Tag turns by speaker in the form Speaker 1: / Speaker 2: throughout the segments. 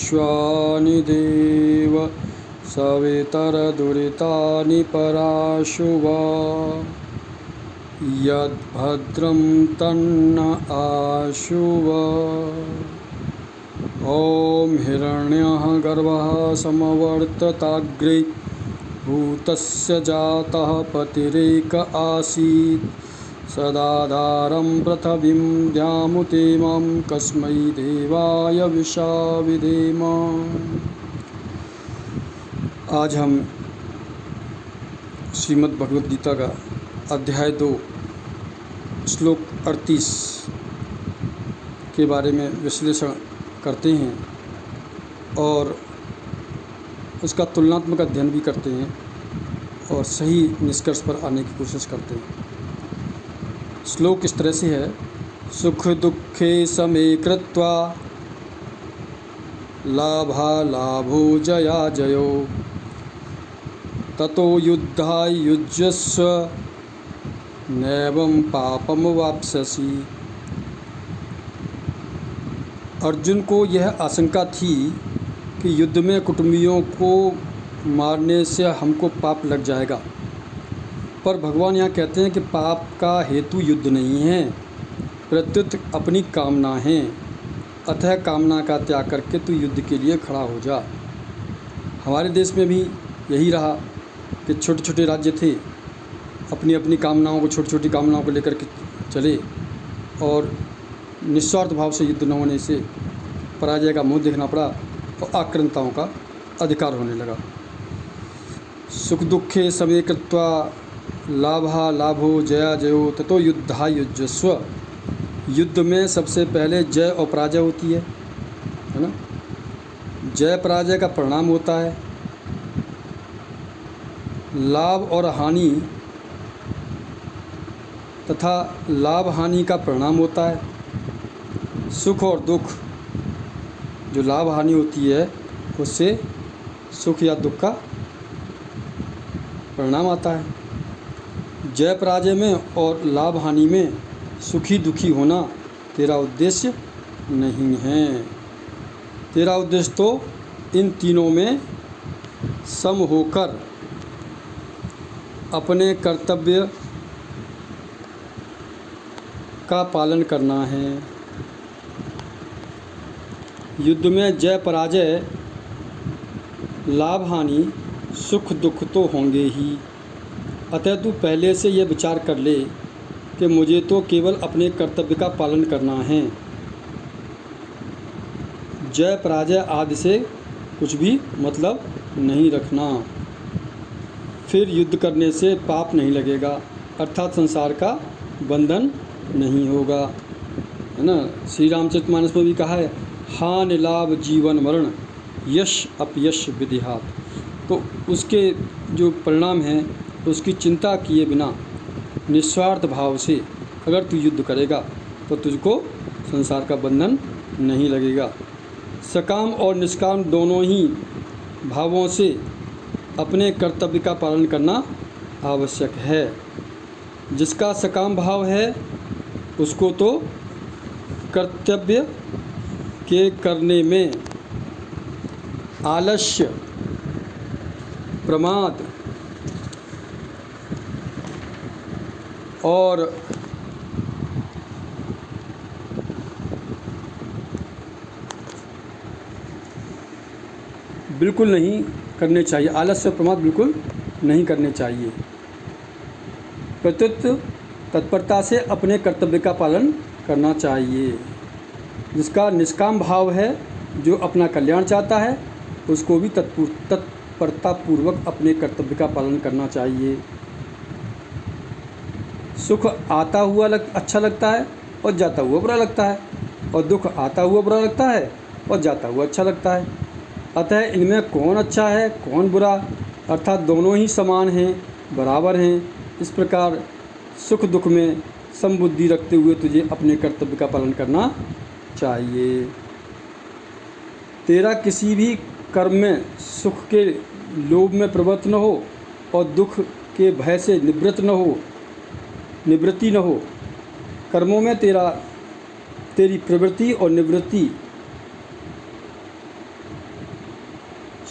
Speaker 1: विश्वानि देव सवितरदुरितानि पराशुव यद्भद्रं तन्न आशुव। ॐ हिरण्यः गर्भः समवर्तताग्रे भूतस्य जातः पतिरेक आसीत् सदाधारं पृथिवीं द्यामुतेमं कस्मै देवाय विशा विधेम। आज हम श्रीमद् भगवद गीता का अध्याय 2 श्लोक 38 के बारे में विश्लेषण करते हैं और उसका तुलनात्मक अध्ययन भी करते हैं और सही निष्कर्ष पर आने की कोशिश करते हैं। श्लोक इस तरह से है, सुख दुखे समे कृत्वा लाभालाभो जया जयो ततो युद्धाय युज्यस्व नैवं पापम वाप्स्यसि। अर्जुन को यह आशंका थी कि युद्ध में कुटुंबियों को मारने से हमको पाप लग जाएगा, पर भगवान यहाँ कहते हैं कि पाप का हेतु युद्ध नहीं है, प्रत्युत अपनी कामना है। अतः कामना का त्याग करके तू युद्ध के लिए खड़ा हो जा। हमारे देश में भी यही रहा कि छोटे छोटे राज्य थे, अपनी अपनी कामनाओं को छोटी छोटी कामनाओं को लेकर के चले और निस्वार्थ भाव से युद्ध न होने से पराजय का मुँह देखना पड़ा और आक्रांताओं का अधिकार होने लगा। सुख दुखे समे कृत्वा लाभा लाभो जया जयो ततो युद्धा युज्यस्व। युद्ध में सबसे पहले जय और पराजय होती है ना। जय पराजय का परिणाम होता है, लाभ और हानि तथा लाभ हानि का परिणाम होता है। सुख और दुख, जो लाभ हानि होती है उससे सुख या दुख का परिणाम आता है। जय पराजय में और लाभ हानि में सुखी दुखी होना तेरा उद्देश्य नहीं है। तेरा उद्देश्य तो इन तीनों में सम होकर अपने कर्तव्य का पालन करना है। युद्ध में जय पराजय, लाभ हानि, सुख दुख तो होंगे ही। अतः तू पहले से यह विचार कर ले कि मुझे तो केवल अपने कर्तव्य का पालन करना है। जय पराजय आदि से कुछ भी मतलब नहीं रखना। फिर युद्ध करने से पाप नहीं लगेगा, अर्थात संसार का बंधन नहीं होगा, है ना। श्री रामचरितमानस में भी कहा है, हानि लाभ जीवन मरण यश अपयश विधिहात। तो उसके जो परिणाम हैं उसकी चिंता किए बिना निस्वार्थ भाव से अगर तू युद्ध करेगा तो तुझको संसार का बंधन नहीं लगेगा। सकाम और निष्काम दोनों ही भावों से अपने कर्तव्य का पालन करना आवश्यक है। जिसका सकाम भाव है उसको तो कर्तव्य के करने में आलस्य, प्रमाद और बिल्कुल नहीं करने चाहिए। आलस्य और प्रमाद बिल्कुल नहीं करने चाहिए। प्रत्युत तत्परता से अपने कर्तव्य का पालन करना चाहिए। जिसका निष्काम भाव है, जो अपना कल्याण चाहता है, उसको भी तत्परतापूर्वक अपने कर्तव्य का पालन करना चाहिए। सुख आता हुआ अच्छा लगता है और जाता हुआ बुरा लगता है, और दुख आता हुआ बुरा लगता है और जाता हुआ अच्छा लगता है। अतः इनमें कौन अच्छा है कौन बुरा, अर्थात दोनों ही समान हैं, बराबर हैं। इस प्रकार सुख दुख में समबुद्धि रखते हुए तुझे अपने कर्तव्य का पालन करना चाहिए। तेरा किसी भी कर्म में सुख के लोभ में प्रवृत्त न हो और दुख के भय से निवृत्ति न हो। कर्मों में तेरी प्रवृत्ति और निवृत्ति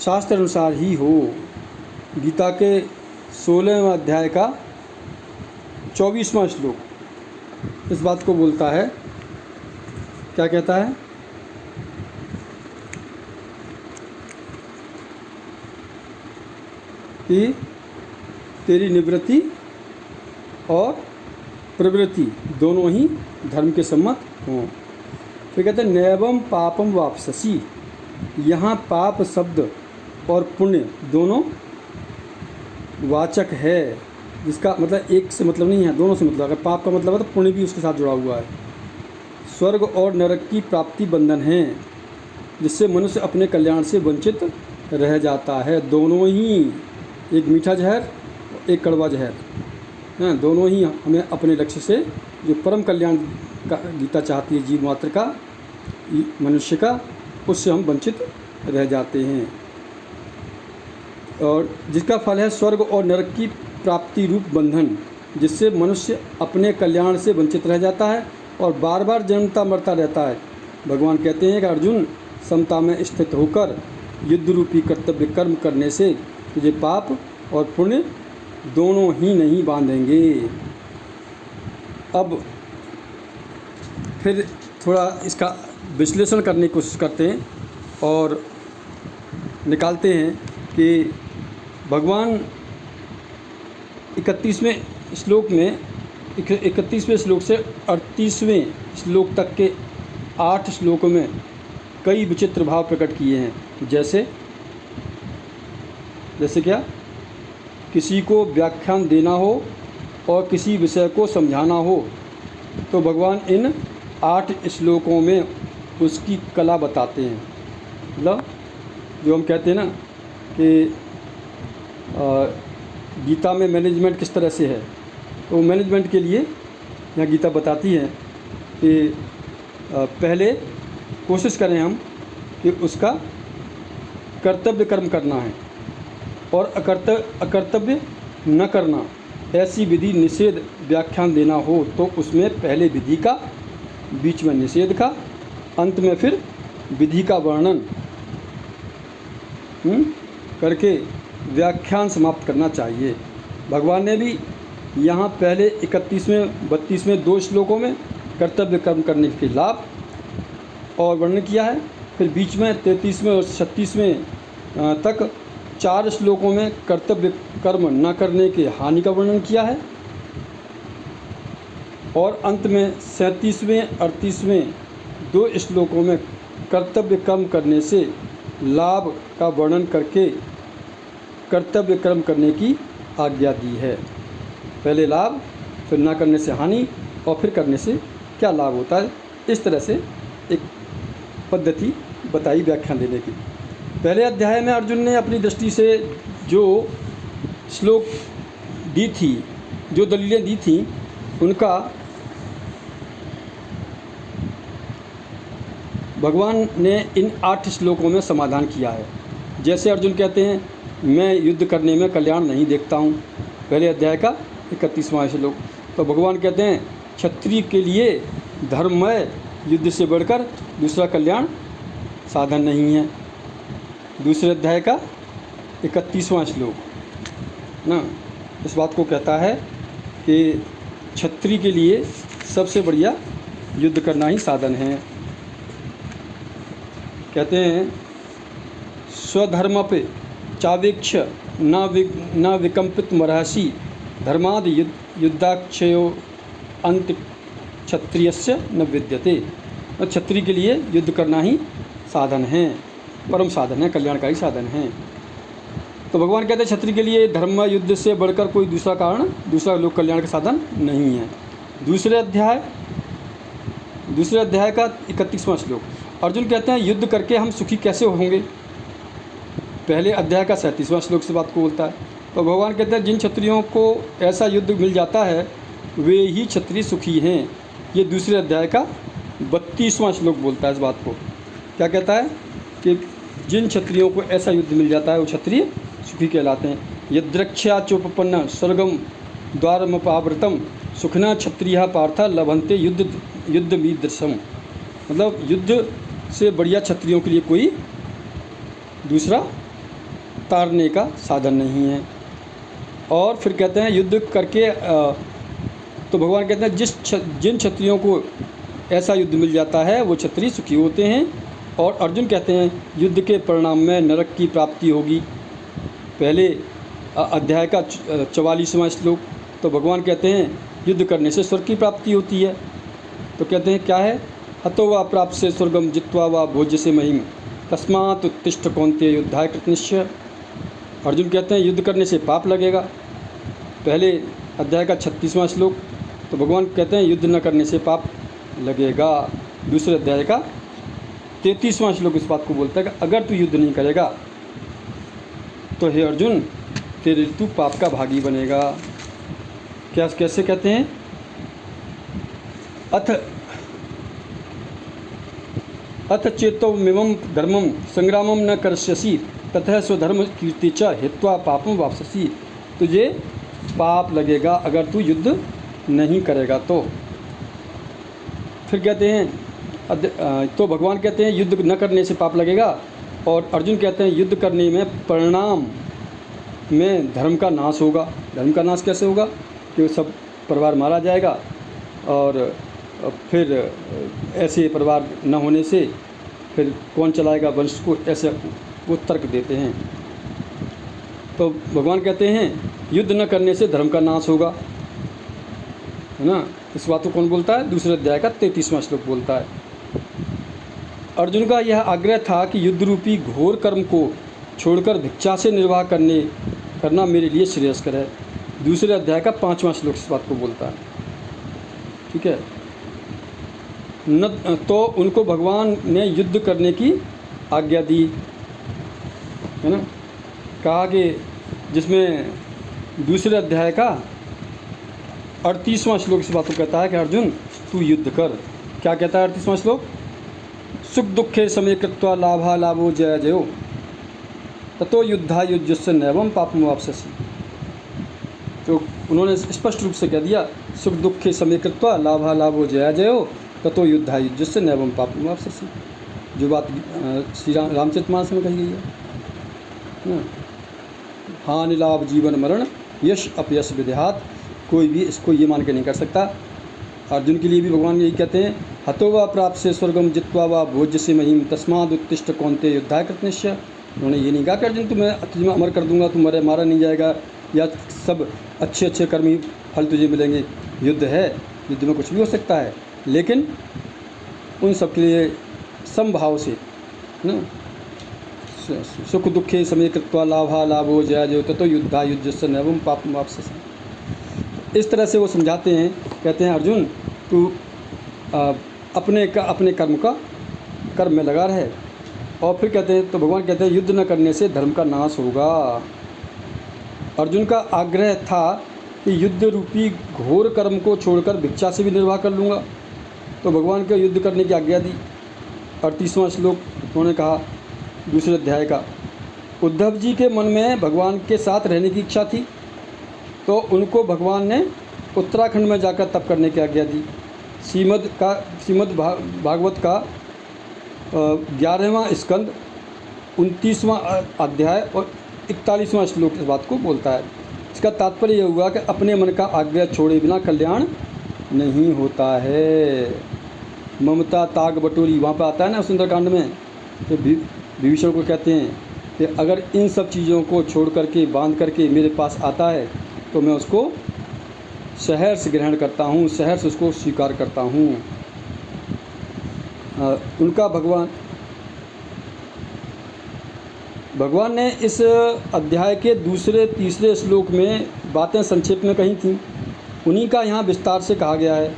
Speaker 1: शास्त्र अनुसार ही हो। गीता के 16वें अध्याय का 24वां श्लोक इस बात को बोलता है। क्या कहता है? कि तेरी निवृत्ति और प्रवृत्ति दोनों ही धर्म के सम्मत हों। फिर कहते हैं नैवम पापम वापससी। यहाँ पाप शब्द और पुण्य दोनों वाचक है, जिसका मतलब एक से मतलब नहीं है, दोनों से मतलब। अगर पाप का मतलब है तो पुण्य भी उसके साथ जुड़ा हुआ है। स्वर्ग और नरक की प्राप्ति बंधन है, जिससे मनुष्य अपने कल्याण से वंचित रह जाता है। दोनों ही, एक मीठा जहर एक कड़वा जहर, हैं, दोनों ही हमें अपने लक्ष्य से, जो परम कल्याण का गीता चाहती है जीव मात्र का, मनुष्य का, उससे हम वंचित रह जाते हैं। और जिसका फल है स्वर्ग और नरक की प्राप्ति रूप बंधन, जिससे मनुष्य अपने कल्याण से वंचित रह जाता है और बार बार जन्मता मरता रहता है। भगवान कहते हैं कि अर्जुन, समता में स्थित होकर युद्ध रूपी कर्तव्य कर्म करने से तुझे पाप और पुण्य दोनों ही नहीं बांधेंगे। अब फिर थोड़ा इसका विश्लेषण करने की कोशिश करते हैं और निकालते हैं कि भगवान 31वें श्लोक में 31वें श्लोक से 38वें श्लोक तक के 8 श्लोकों में कई विचित्र भाव प्रकट किए हैं। जैसे क्या, किसी को व्याख्यान देना हो और किसी विषय को समझाना हो तो भगवान इन 8 श्लोकों में उसकी कला बताते हैं। मतलब जो हम कहते हैं ना कि गीता में मैनेजमेंट किस तरह से है, तो मैनेजमेंट के लिए यहाँ गीता बताती है कि पहले कोशिश करें हम कि उसका कर्तव्य कर्म करना है और अकर्तव्य न करना, ऐसी विधि निषेध व्याख्यान देना हो तो उसमें पहले विधि का, बीच में निषेध का, अंत में फिर विधि का वर्णन करके व्याख्यान समाप्त करना चाहिए। भगवान ने भी यहाँ पहले 31वें 32वें 2 श्लोकों में कर्तव्य कर्म करने के लाभ और वर्णन किया है। फिर बीच में 33वें और 36वें तक 4 श्लोकों में कर्तव्य कर्म न करने के हानि का वर्णन किया है और अंत में 37वें 38वें 2 श्लोकों में कर्तव्य कर्म करने से लाभ का वर्णन करके कर्तव्य कर्म करने की आज्ञा दी है। पहले लाभ, फिर ना करने से हानि और फिर करने से क्या लाभ होता है। इस तरह से एक पद्धति बताई व्याख्यान देने की। पहले अध्याय में अर्जुन ने अपनी दृष्टि से जो श्लोक दी थी, जो दलीलें दी थी, उनका भगवान ने इन 8 श्लोकों में समाधान किया है। जैसे अर्जुन कहते हैं, मैं युद्ध करने में कल्याण नहीं देखता हूँ, पहले अध्याय का 31वां श्लोक। तो भगवान कहते हैं क्षत्रिय के लिए धर्ममय युद्ध से बढ़कर दूसरा कल्याण साधन नहीं है, दूसरे अध्याय का 31वां श्लोक ना इस बात को कहता है कि क्षत्रिय के लिए सबसे बढ़िया युद्ध करना ही साधन है। कहते हैं स्वधर्म पे चावेक्ष न विकम्पित मरहसी धर्माद युद्धाक्षयो अंत क्षत्रियस्य न विद्यते। क्षत्रिय के लिए युद्ध करना ही साधन है, परम साधन है, कल्याणकारी साधन है। तो भगवान कहते हैं क्षत्रिय के लिए धर्म युद्ध से बढ़कर कोई दूसरा कारण, दूसरा लोक कल्याण का साधन नहीं है। दूसरे अध्याय का 31वां श्लोक, अर्जुन कहते हैं युद्ध करके हम सुखी कैसे होंगे। पहले अध्याय का 37वां श्लोक से बात को बोलता है। तो भगवान कहते हैं जिन क्षत्रियों को ऐसा युद्ध मिल जाता है वे ही क्षत्रिय सुखी हैं। ये दूसरे अध्याय का 32वां श्लोक बोलता है इस बात को। क्या कहता है कि जिन क्षत्रियों को ऐसा युद्ध मिल जाता है वो क्षत्रिय सुखी कहलाते हैं। यद्रक्षा चोपपन्न स्वर्गम द्वारमपावृतम सुखना क्षत्रिय पार्थ लभंते युद्ध मीदृशम। मतलब युद्ध से बढ़िया क्षत्रियों के लिए कोई दूसरा तारने का साधन नहीं है। और फिर कहते हैं युद्ध करके तो भगवान कहते हैं जिन क्षत्रियों को ऐसा युद्ध मिल जाता है वो क्षत्रिय सुखी होते हैं। और अर्जुन कहते हैं युद्ध के परिणाम में नरक की प्राप्ति होगी। पहले अध्याय का 44वां श्लोक। तो भगवान कहते हैं युद्ध करने से स्वर्ग की प्राप्ति होती है। तो कहते हैं क्या है, हतो वा प्राप्त से स्वर्गम जित्वा वा भोज्य से महिम तस्मात् उत्तिष्ठ कौन्तेय युद्धाय कृतनिश्चय। अर्जुन कहते हैं युद्ध करने से पाप लगेगा। पहले अध्याय का 36वां श्लोक। तो भगवान कहते हैं युद्ध न करने से पाप लगेगा। दूसरे अध्याय का 33वां श्लोक इस बात को बोलता है कि अगर तू युद्ध नहीं करेगा तो हे अर्जुन तेरे तू पाप का भागी बनेगा। क्या कैसे कहते हैं, अथ चेतोमिमं धर्मं संग्रामं न करस्यसि ततः स्वधर्म कीर्ति च हित्वा पापम वापससि। तुझे पाप लगेगा अगर तू युद्ध नहीं करेगा तो। फिर कहते हैं तो भगवान कहते हैं युद्ध न करने से पाप लगेगा। और अर्जुन कहते हैं युद्ध करने में परिणाम में धर्म का नाश होगा। धर्म का नाश कैसे होगा कि सब परिवार मारा जाएगा। और फिर ऐसे परिवार न होने से फिर कौन चलाएगा वंश को, ऐसे वो तर्क देते हैं। तो भगवान कहते हैं युद्ध न करने से धर्म का नाश होगा, है ना। इस बात को कौन बोलता है, दूसरे अध्याय का 33वां श्लोक बोलता है। अर्जुन का यह आग्रह था कि युद्ध रूपी घोर कर्म को छोड़कर भिक्षा से निर्वाह करना मेरे लिए श्रेयस्कर है। दूसरे अध्याय का 5वां श्लोक इस बात को बोलता है। ठीक है न। तो उनको भगवान ने युद्ध करने की आज्ञा दी, है ना। कहा कि जिसमें दूसरे अध्याय का 38वां श्लोक इस बात को कहता है कि अर्जुन तू युद्ध कर। क्या कहता है 38वां श्लोक, सुख दुखे समय कृत्वा लाभा लाभो जय जयो ततो युद्धा युज्यस्य नैवं पापम वापससि। तो उन्होंने स्पष्ट रूप से कह दिया सुख दुखे समय कृत्वा लाभा लाभो जय जयो ततो युद्धा युज्यस्य नैवं पापम वापससि। जो बात श्री रामचरितमानस में कही गई है। हानि लाभ जीवन मरण यश अपयश विदेहात। कोई भी इसको ये मान के नहीं कर सकता। अर्जुन के लिए भी भगवान यही कहते हैं हतो वा प्राप्त से स्वर्गम जित्वा वा भोज्य से महिम तस्माद उत्तिष्ठ कौन्तेय युद्धाय कृतनिश्चय। उन्होंने ये नहीं कहा कि अर्जुन तुम्हें अमर कर दूंगा, तुम मारा नहीं जाएगा, या सब अच्छे अच्छे कर्मी फल तुझे मिलेंगे। युद्ध है, युद्ध में कुछ भी हो सकता है, लेकिन उन सब के लिए समभाव से ना सुख दुखे समय कृत्वा लाभा लाभो जय जयो ततो युद्धा युज्यस्य नैवं पापम वापससि। इस तरह से वो समझाते हैं, कहते हैं अर्जुन तू अपने कर्म में लगा रहे। और फिर कहते हैं तो भगवान कहते हैं युद्ध न करने से धर्म का नाश होगा। अर्जुन का आग्रह था कि युद्ध रूपी घोर कर्म को छोड़कर भिक्षा से भी निर्वाह कर लूँगा। तो भगवान को युद्ध करने की आज्ञा दी। 38वां श्लोक उन्होंने कहा दूसरे अध्याय का। उद्धव जी के मन में भगवान के साथ रहने की इच्छा थी, तो उनको भगवान ने उत्तराखंड में जाकर तप करने की आज्ञा दी। श्रीमद् भागवत का 11वां स्कंद 29वां अध्याय और 41वां श्लोक इस बात को बोलता है। इसका तात्पर्य यह हुआ कि अपने मन का आग्रह छोड़े बिना कल्याण नहीं होता है। ममता ताग बटोरी वहाँ पर आता है ना सुंदरकांड में, तो विभीषण को कहते हैं कि अगर इन सब चीज़ों को छोड़ करके बांध करके मेरे पास आता है तो मैं उसको सहर्ष ग्रहण करता हूँ, सहर्ष उसको स्वीकार करता हूँ। उनका भगवान ने इस अध्याय के दूसरे तीसरे श्लोक में बातें संक्षेप में कही थी, उन्हीं का यहाँ विस्तार से कहा गया है।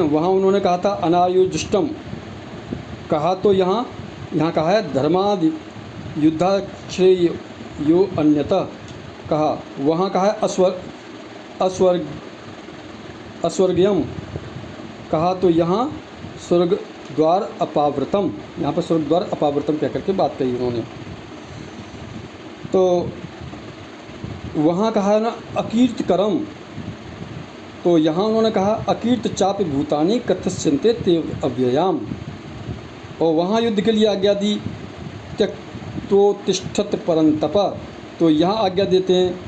Speaker 1: वहाँ उन्होंने कहा था अनायुजुष्टम, कहा तो यहाँ कहा है धर्मादि युद्धाश्रेय यो अन्यतः, कहा वहाँ कहा है अस्वर्गयम, कहा तो यहाँ स्वर्ग द्वार अपावृतम, यहाँ पर स्वर्ग द्वार अपावृतम कह करके बात कही उन्होंने। तो वहाँ कहा है ना अकीर्त करम, तो यहाँ उन्होंने कहा अकीर्त चाप भूतानि कथस्यन्ते ते अव्ययाम। और वहाँ युद्ध के लिए आज्ञा दी तो तिष्ठत परंतप। तो यहाँ आज्ञा देते हैं,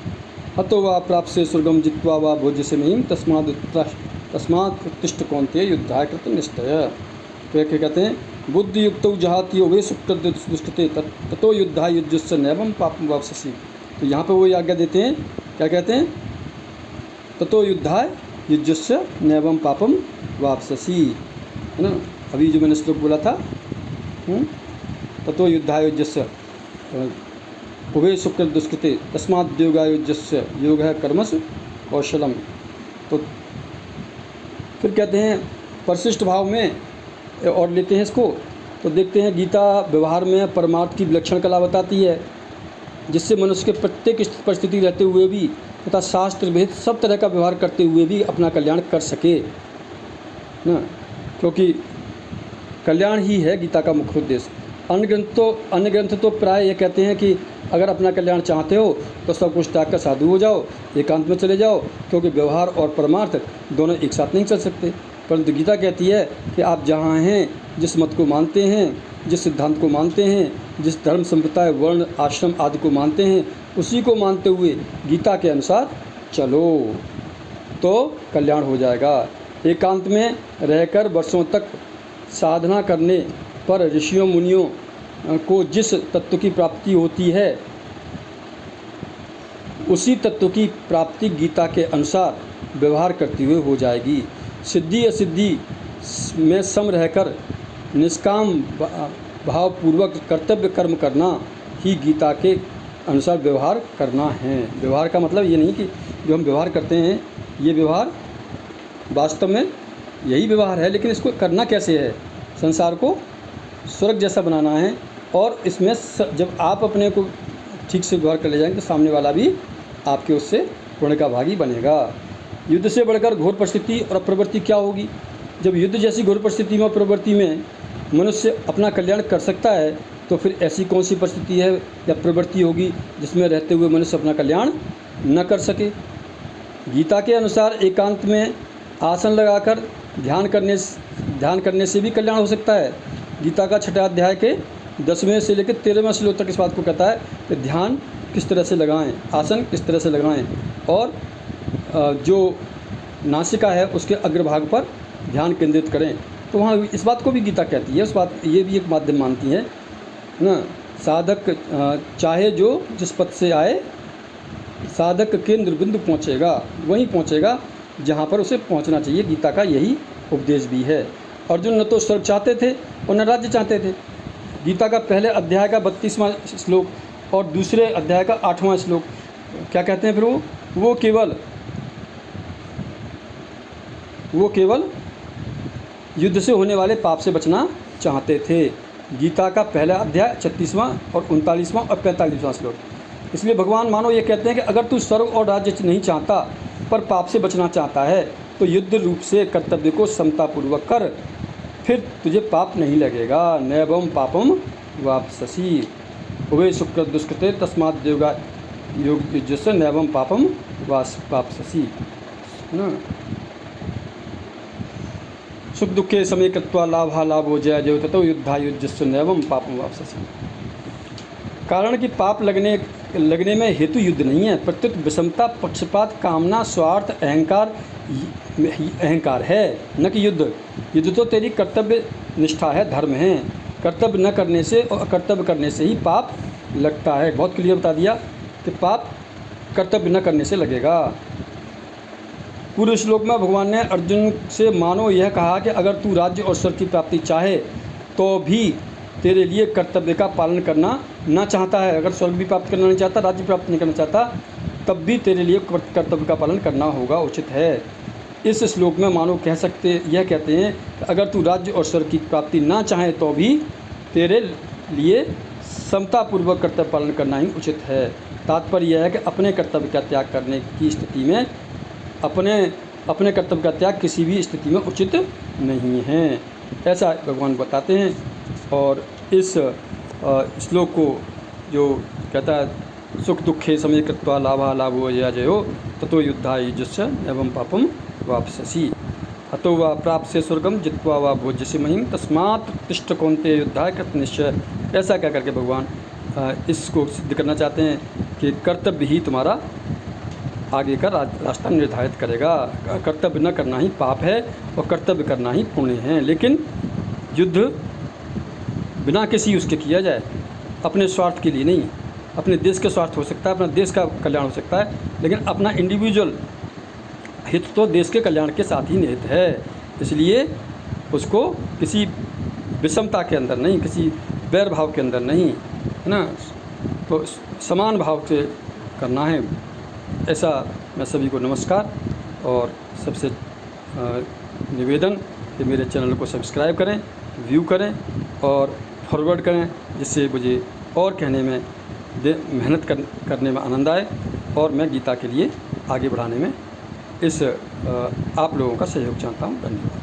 Speaker 1: हतो वा प्राप्त से स्वर्गम जित्वा वा भोज्यसे महीम तस्मात् उत्तिष्ठ कौन्तेय युद्धाय कृत निश्चय। तो क्या कहते हैं, बुद्धि युक्त जहाती वे सुकृत दुष्कृते ततो युद्धाय युज्यस्य नैवं पापं वाप्स्यसि। तो यहाँ पे वो आज्ञा देते हैं, क्या कहते हैं, ततो युद्धाय युज्यस्य नैवं पापं वाप्स्यसि, है ना। अभी जो मैंने श्लोक बोला था, ततो युद्धाय युज्यस्य उभे सुकृत दुष्कृते तस्मात् योगाय युज्यस्य योग है कर्मसु कौशलम। तो फिर कहते हैं परिशिष्ट भाव में और लेते हैं इसको, तो देखते हैं गीता व्यवहार में परमार्थ की विलक्षण कला बताती है, जिससे मनुष्य के प्रत्येक परिस्थिति रहते हुए भी तथा शास्त्र भेद सब तरह का व्यवहार करते हुए भी अपना कल्याण कर सके ना, क्योंकि कल्याण ही है गीता का मुख्य उद्देश्य। अन्य ग्रंथ तो प्राय ये कहते हैं कि अगर अपना कल्याण चाहते हो तो सब कुछ त्याग कर साधु हो जाओ, एकांत में चले जाओ, क्योंकि व्यवहार और परमार्थ दोनों एक साथ नहीं चल सकते। परंतु गीता कहती है कि आप जहाँ हैं, जिस मत को मानते हैं, जिस सिद्धांत को मानते हैं, जिस धर्म संप्रदाय वर्ण आश्रम आदि को मानते हैं, उसी को मानते हुए गीता के अनुसार चलो तो कल्याण हो जाएगा। एकांत में रहकर वर्षों तक साधना करने पर ऋषियों मुनियों को जिस तत्व की प्राप्ति होती है, उसी तत्व की प्राप्ति गीता के अनुसार व्यवहार करते हुए हो जाएगी। सिद्धि असिद्धि में सम रहकर निष्काम भावपूर्वक कर्तव्य कर्म करना ही गीता के अनुसार व्यवहार करना है। व्यवहार का मतलब ये नहीं कि जो हम व्यवहार करते हैं ये व्यवहार वास्तव में यही व्यवहार है, लेकिन इसको करना कैसे है, संसार को स्वर्ग जैसा बनाना है। और इसमें जब आप अपने को ठीक से व्यवहार कर ले जाएंगे तो सामने वाला भी आपके उससे पुण्य का भागी बनेगा। युद्ध से बढ़कर घोर परिस्थिति और प्रवृत्ति क्या होगी। जब युद्ध जैसी घोर परिस्थिति में प्रवृत्ति में मनुष्य अपना कल्याण कर सकता है, तो फिर ऐसी कौन सी परिस्थिति है या प्रवृत्ति होगी जिसमें रहते हुए मनुष्य अपना कल्याण न कर सके। गीता के अनुसार एकांत में आसन लगाकर ध्यान करने से भी कल्याण हो सकता है। गीता का 6 अध्याय के 10वें से लेकर 13वें श्लोक तक इस बात को कहता है कि ध्यान किस तरह से लगाएं, आसन किस तरह से लगाएं, और जो नासिका है उसके अग्रभाग पर ध्यान केंद्रित करें। तो वहाँ इस बात को भी गीता कहती है, उस बात ये भी एक माध्यम मानती है ना। साधक चाहे जो जिस पथ से आए, साधक केंद्र बिंदु पहुँचेगा, वहीं पहुँचेगा जहाँ पर उसे पहुँचना चाहिए। गीता का यही उपदेश भी है। अर्जुन न तो स्वर्ग चाहते थे और न राज्य चाहते थे। गीता का पहले अध्याय का 32वां श्लोक और दूसरे अध्याय का 8वां श्लोक क्या कहते हैं फिर वो केवल युद्ध से होने वाले पाप से बचना चाहते थे। गीता का पहला अध्याय 36वां और 39वां और 45वां श्लोक। इसलिए भगवान मानो ये कहते हैं कि अगर तू स्वर्ग और राज्य नहीं चाहता पर पाप से बचना चाहता है तो युद्ध रूप से कर्तव्य को समतापूर्वक कर, फिर तुझे पाप नहीं लगेगा। नैवं पापम वाप्स्यसि उभे सुकृत दुष्कृते तस्मात् योगयुज्यस्य नैवं पापम वाप्स्यसि ना। सुख दुखे समय कृत्वा लाभा लाभो जय जय ततो युद्धा युज्यस्य नैवं पापम वाप्स्यसि। कारण कि पाप लगने में हेतु युद्ध नहीं है, प्रत्युत विषमता, पक्षपात, कामना, स्वार्थ, अहंकार है, न कि युद्ध। युद्ध तो तेरी कर्तव्य निष्ठा है, धर्म है। कर्तव्य न करने से और अकर्तव्य करने से ही पाप लगता है। बहुत क्लियर बता दिया कि पाप कर्तव्य न करने से लगेगा। पूर्व श्लोक में भगवान ने अर्जुन से मानो यह कहा कि अगर तू राज्य और स्वर्ग की प्राप्ति चाहे तो भी तेरे लिए कर्तव्य का पालन करना ना चाहता है। अगर स्वर्ग भी प्राप्त करना नहीं चाहता, राज्य प्राप्त नहीं करना चाहता, तब भी तेरे लिए कर्तव्य का पालन करना होगा, उचित है। इस श्लोक में मानो यह कहते हैं कि अगर तू राज्य और स्वर्ग की प्राप्ति ना चाहे तो भी तेरे लिए समतापूर्वक कर्तव्य पालन करना ही उचित है। तात्पर्य यह है कि अपने कर्तव्य का त्याग करने की स्थिति में अपने कर्तव्य का त्याग किसी भी स्थिति में उचित नहीं है, ऐसा भगवान बताते हैं। और इस श्लोक को जो कहता है सुख दुखे समय कृत्वा लाभा लाभो जया जयो ततो युद्धाय युज्यस्य एवं पापम वाप्स्यसि हतो वा प्राप्त से स्वर्गम जित्वा वा भोज्यसे महीम तस्मात् उत्तिष्ठ कौन्तेय युद्धाय कृत निश्चय। ऐसा क्या करके भगवान इसको सिद्ध करना चाहते हैं कि कर्तव्य ही तुम्हारा आगे का रास्ता निर्धारित करेगा। कर्तव्य न करना ही पाप है और कर्तव्य करना ही पुण्य है। लेकिन युद्ध बिना किसी उसके किया जाए, अपने स्वार्थ के लिए नहीं। अपने देश के स्वार्थ हो सकता है, अपना देश का कल्याण हो सकता है, लेकिन अपना इंडिविजुअल हित तो देश के कल्याण के साथ ही निहित है। इसलिए उसको किसी विषमता के अंदर नहीं, किसी वैर भाव के अंदर नहीं, है ना, तो समान भाव से करना है। ऐसा मैं सभी को नमस्कार और सबसे निवेदन कि मेरे चैनल को सब्सक्राइब करें, व्यू करें और फॉरवर्ड करें, जिससे मुझे और कहने में मेहनत करने में आनंद आए और मैं गीता के लिए आगे बढ़ाने में आप लोगों का सहयोग चाहता हूँ। धन्यवाद।